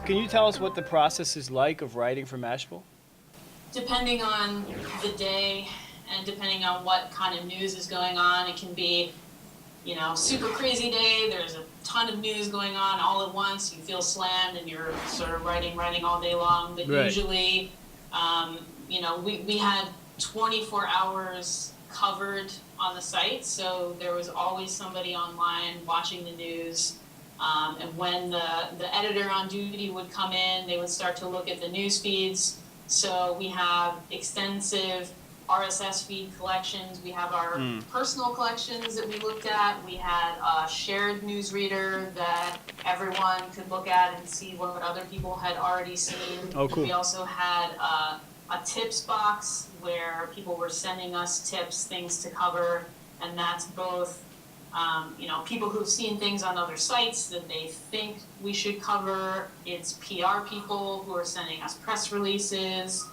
can you tell us what the process is like of writing for Mashable? Depending on the day and depending on what kind of news is going on, it can be, super crazy day. There's a ton of news going on all at once. You feel slammed and you're sort of writing all day long. But Right. usually, we had 24 hours covered on the site, so there was always somebody online watching the news. And when the editor on duty would come in, they would start to look at the news feeds. So we have extensive RSS feed collections. We have our personal collections that we looked at. We had a shared newsreader that everyone could look at and see what other people had already seen. Oh, cool. We also had a tips box where people were sending us tips, things to cover, and that's both people who've seen things on other sites that they think we should cover. It's PR people who are sending us press releases,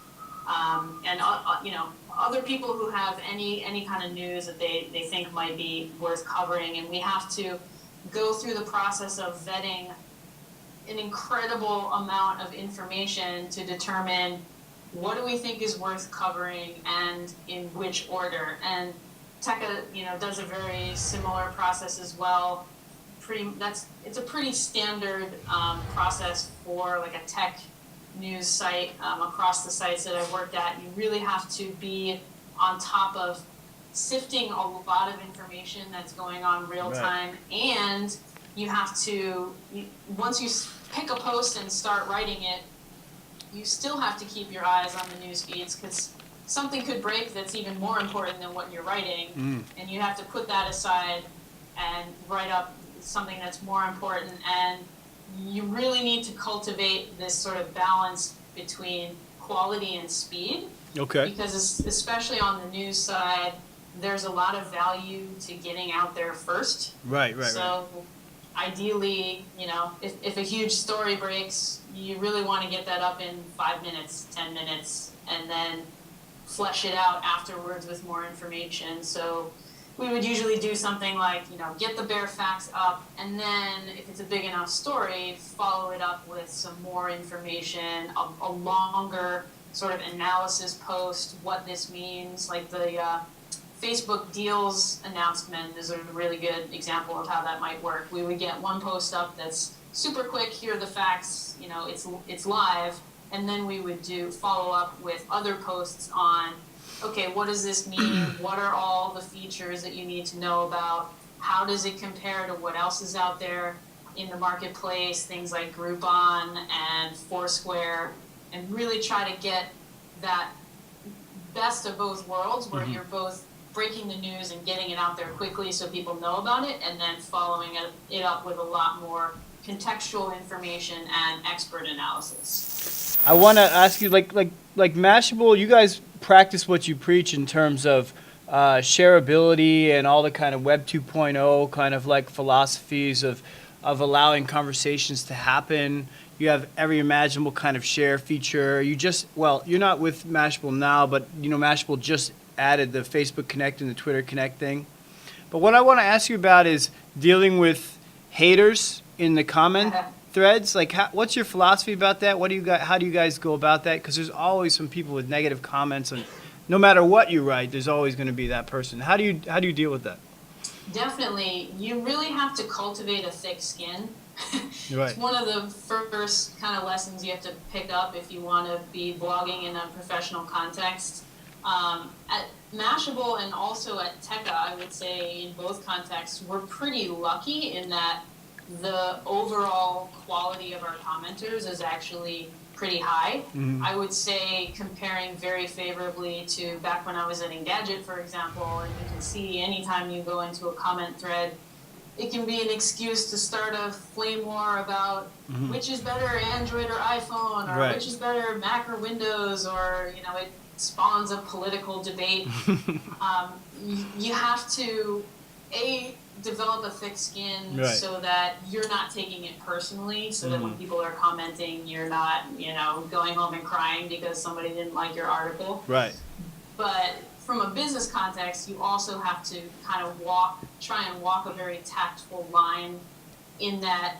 and other people who have any kind of news that they think might be worth covering. And we have to go through the process of vetting an incredible amount of information to determine what do we think is worth covering and in which order. And Tekka, does a very similar process as well. It's a pretty standard process for like a tech news site across the sites that I've worked at. You really have to be on top of sifting a lot of information that's going on real time, and you have to, once you pick a post and start writing it, you still have to keep your eyes on the news feeds because something could break that's even more important than what you're writing, and you have to put that aside and write up something that's more important. And you really need to cultivate this sort of balance between quality and speed. Okay. Because especially on the news side, there's a lot of value to getting out there first. Right. So ideally, if a huge story breaks, you really want to get that up in 5 minutes, 10 minutes, and then flesh it out afterwards with more information. So we would usually do something like, get the bare facts up, and then if it's a big enough story, follow it up with some more information, a longer sort of analysis post, what this means. Like the Facebook deals announcement is a really good example of how that might work. We would get one post up that's super quick, here are the facts, it's live, and then we would follow up with other posts on, okay, what does this mean? What are all the features that you need to know about? How does it compare to what else is out there in the marketplace? Things like Groupon and Foursquare, and really try to get that best of both worlds where you're both breaking the news and getting it out there quickly so people know about it, and then following it up with a lot more contextual information and expert analysis. I want to ask you, like Mashable, you guys practice what you preach in terms of shareability and all the kind of Web 2.0 kind of like philosophies of allowing conversations to happen. You have every imaginable kind of share feature. You're not with Mashable now, but Mashable just added the Facebook Connect and the Twitter Connect thing. But what I want to ask you about is dealing with haters in the comment threads. Like, what's your philosophy about that? How do you guys go about that? Because there's always some people with negative comments, and no matter what you write, there's always going to be that person. How do you deal with that? Definitely, you really have to cultivate a thick skin. Right. It's one of the first kind of lessons you have to pick up if you want to be blogging in a professional context. At Mashable and also at Tekka, I would say in both contexts, we're pretty lucky in that the overall quality of our commenters is actually pretty high. I would say comparing very favorably to back when I was at Engadget, for example, and you can see anytime you go into a comment thread, it can be an excuse to start a flame war about which is better, Android or iPhone, or which is better, Mac or Windows, or, it spawns a political debate. You have to, develop a thick skin so that you're not taking it personally, so that when people are commenting, you're not, going home and crying because somebody didn't like your article. Right. But from a business context, you also have to kind of try and walk a very tactful line in that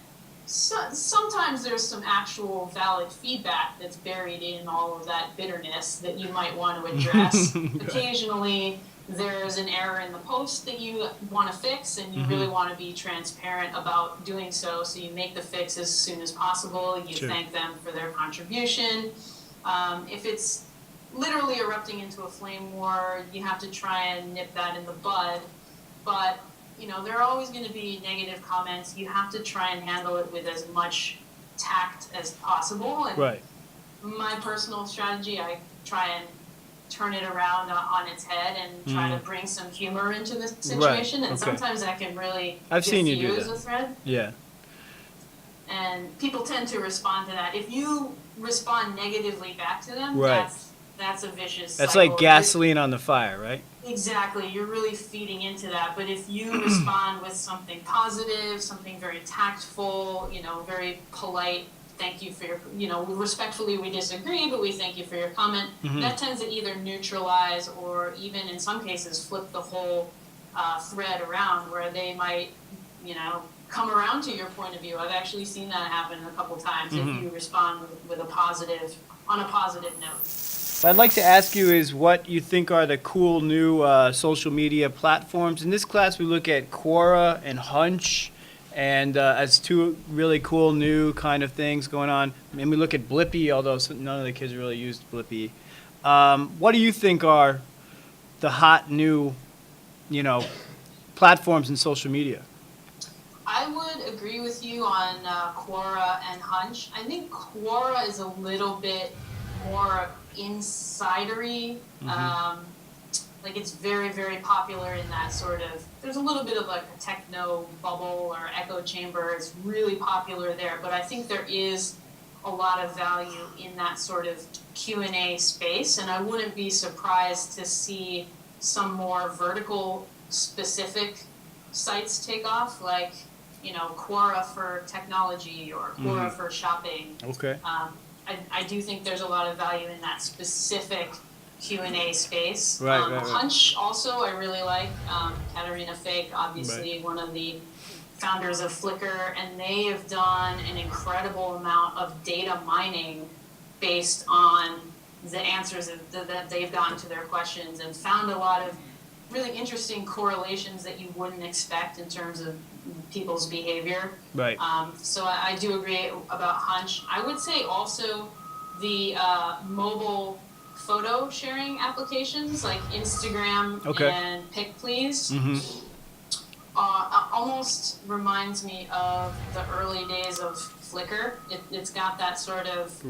sometimes there's some actual valid feedback that's buried in all of that bitterness that you might want to address. Occasionally, there's an error in the post that you want to fix, and you really want to be transparent about doing so. So you make the fix as soon as possible. You thank them for their contribution. If it's literally erupting into a flame war, you have to try and nip that in the bud. But there are always going to be negative comments. You have to try and handle it with as much tact as possible. And my personal strategy, I try and turn it around on its head and try to bring some humor into the situation. And sometimes that can really diffuse a thread. Yeah. And people tend to respond to that. If you respond negatively back to them, that's a vicious cycle. That's like gasoline on the fire, right? Exactly. You're really feeding into that. But if you respond with something positive, something very tactful, very polite, thank you for your, respectfully we disagree, but we thank you for your comment, that tends to either neutralize or even in some cases flip the whole thread around where they might, come around to your point of view. I've actually seen that happen a couple times if you respond with on a positive note. What I'd like to ask you is what you think are the cool new social media platforms. In this class, we look at Quora and Hunch, and as two really cool new kind of things going on. And we look at Blippy, although none of the kids really used Blippy. What do you think are the hot new, platforms in social media? I would agree with you on Quora and Hunch. I think Quora is a little bit more insidery. Like it's very, very popular in that sort of, there's a little bit of like a techno bubble or echo chamber. It's really popular there, but I think there is a lot of value in that sort of Q&A space, and I wouldn't be surprised to see some more vertical specific sites take off, like Quora for technology or Quora for shopping. Okay. I do think there's a lot of value in that specific Q&A space. Right. Hunch also I really like. Katarina Fake, obviously one of the founders of Flickr, and they have done an incredible amount of data mining based on the answers that they've gotten to their questions and found a lot of really interesting correlations that you wouldn't expect in terms of people's behavior. Right. So I do agree about Hunch. I would say also the mobile photo sharing applications like Instagram and PicPlease almost reminds me of the early days of Flickr. It's got that sort of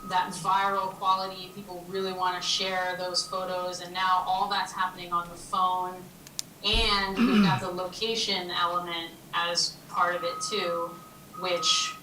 that viral quality. People really want to share those photos, and now all that's happening on the phone, and we've got the location element as part of it too, which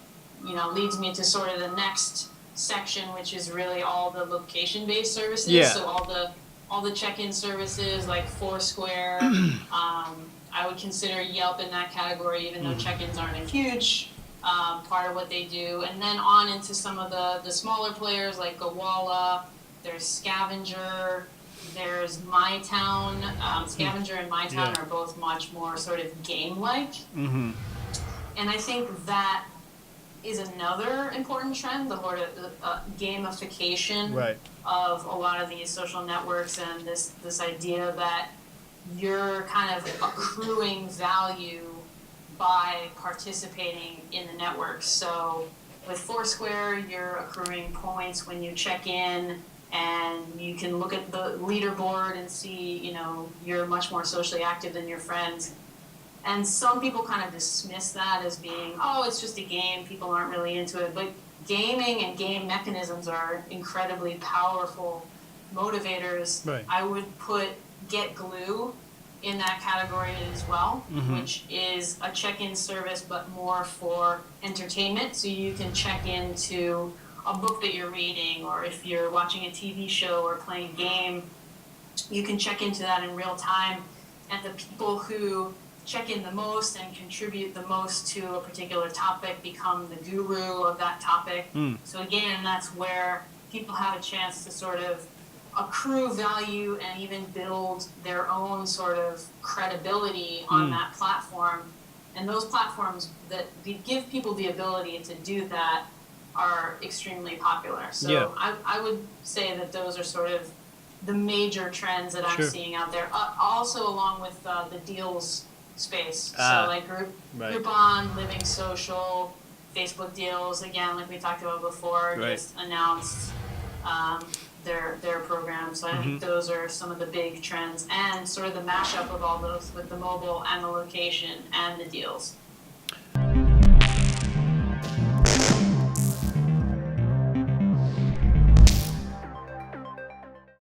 leads me to sort of the next section, which is really all the location-based services. So all the check-in services like Foursquare. I would consider Yelp in that category, even though check-ins aren't a huge part of what they do. And then on into some of the smaller players like Gowalla. There's Scavenger. There's MyTown. Scavenger and MyTown are both much more sort of game-like. And I think that is another important trend, the sort of gamification of a lot of these social networks, and this idea that you're kind of accruing value by participating in the network. So with Foursquare, you're accruing points when you check in, and you can look at the leaderboard and see, you're much more socially active than your friends. And some people kind of dismiss that as being, it's just a game, people aren't really into it. But gaming and game mechanisms are incredibly powerful motivators. Right. I would put Get Glue in that category as well, which is a check-in service but more for entertainment. So you can check into a book that you're reading, or if you're watching a TV show or playing a game, you can check into that in real time. And the people who check in the most and contribute the most to a particular topic become the guru of that topic. So again, that's where people have a chance to sort of accrue value and even build their own sort of credibility on that platform. And those platforms that give people the ability to do that are extremely popular. So Yeah. I would say that those are sort of the major trends that I'm Sure. seeing out there. Also along with the deals space. Ah, So like right. Groupon, Living Social, Facebook deals, again, like we talked about before, Right. just announced their program. So I think those are some of the big trends, and sort of the mashup of all those with the mobile and the location and the deals.